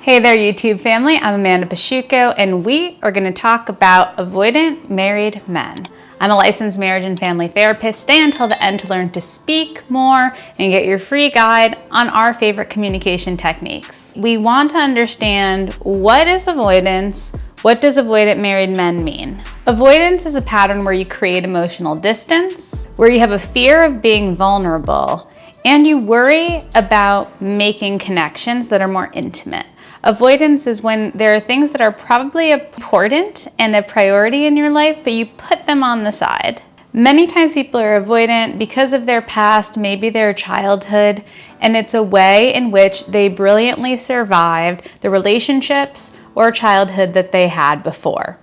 Hey there, YouTube family. I'm Amanda Pasciucco, and we are going to talk about avoidant married men. I'm a licensed marriage and family therapist. Stay until the end to learn to speak more and get your free guide on our favorite communication techniques. We want to understand what is avoidance. What does avoidant married men mean? Avoidance is a pattern where you create emotional distance, where you have a fear of being vulnerable, and you worry about making connections that are more intimate. Avoidance is when there are things that are probably important and a priority in your life, but you put them on the side. Many times people are avoidant because of their past, maybe their childhood, and it's a way in which they brilliantly survived the relationships or childhood that they had before.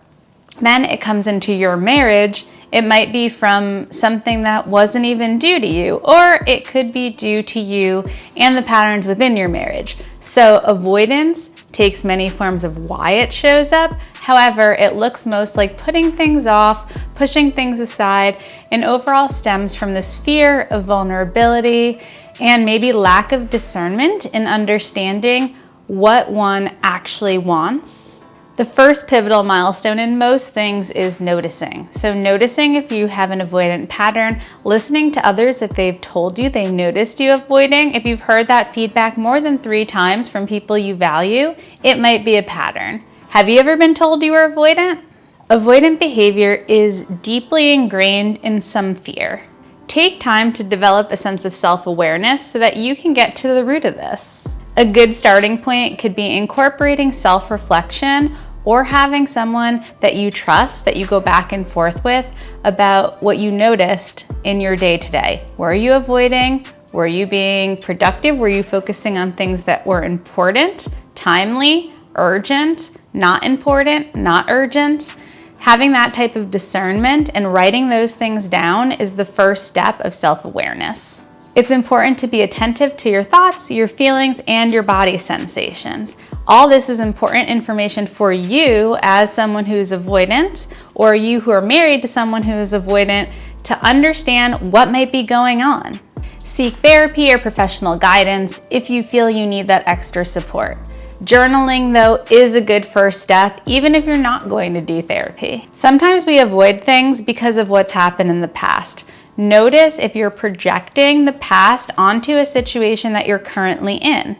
Then it comes into your marriage. It might be from something that wasn't even due to you, or it could be due to you and the patterns within your marriage. So avoidance takes many forms of why it shows up. However, it looks most like putting things off, pushing things aside, and overall stems from this fear of vulnerability and maybe lack of discernment in understanding what one actually wants. The first pivotal milestone in most things is noticing. So noticing if you have an avoidant pattern, listening to others if they've told you they noticed you avoiding. If you've heard that feedback more than 3 times from people you value, it might be a pattern. Have you ever been told you were avoidant? Avoidant behavior is deeply ingrained in some fear. Take time to develop a sense of self-awareness so that you can get to the root of this. A good starting point could be incorporating self-reflection or having someone that you trust that you go back and forth with about what you noticed in your day-to-day. Were you avoiding? Were you being productive? Were you focusing on things that were important, timely, urgent, not important, not urgent? Having that type of discernment and writing those things down is the first step of self-awareness. It's important to be attentive to your thoughts, your feelings, and your body sensations. All this is important information for you as someone who's avoidant, or you who are married to someone who is avoidant, to understand what might be going on. Seek therapy or professional guidance if you feel you need that extra support. Journaling, though, is a good first step, even if you're not going to do therapy. Sometimes we avoid things because of what's happened in the past. Notice if you're projecting the past onto a situation that you're currently in.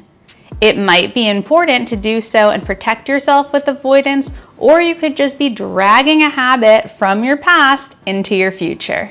It might be important to do so and protect yourself with avoidance, or you could just be dragging a habit from your past into your future.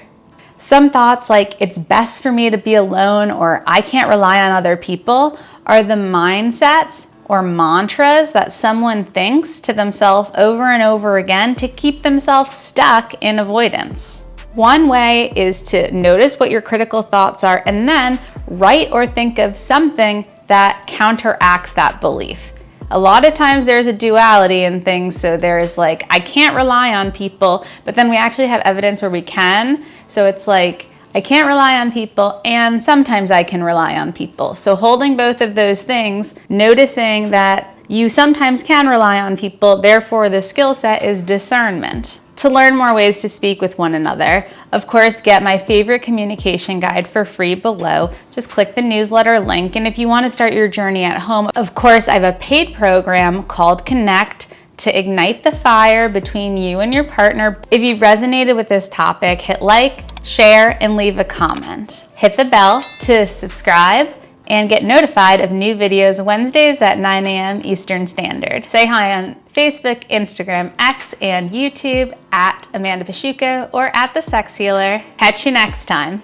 Some thoughts like, it's best for me to be alone, or I can't rely on other people, are the mindsets or mantras that someone thinks to themselves over and over again to keep themselves stuck in avoidance. One way is to notice what your critical thoughts are and then write or think of something that counteracts that belief. A lot of times there's a duality in things, so there's like, I can't rely on people, but then we actually have evidence where we can. So it's like, I can't rely on people, and sometimes I can rely on people. So holding both of those things, noticing that you sometimes can rely on people, therefore the skill set is discernment. To learn more ways to speak with one another, of course, get my favorite communication guide for free below. Just click the newsletter link, and if you want to start your journey at home, of course, I have a paid program called Connect to ignite the fire between you and your partner. If you resonated with this topic, hit like, share, and leave a comment. Hit the bell to subscribe and get notified of new videos Wednesdays at 9 a.m. Eastern Standard. Say hi on Facebook, Instagram, X, and YouTube at Amanda Pasciucco or at The Sex Healer. Catch you next time.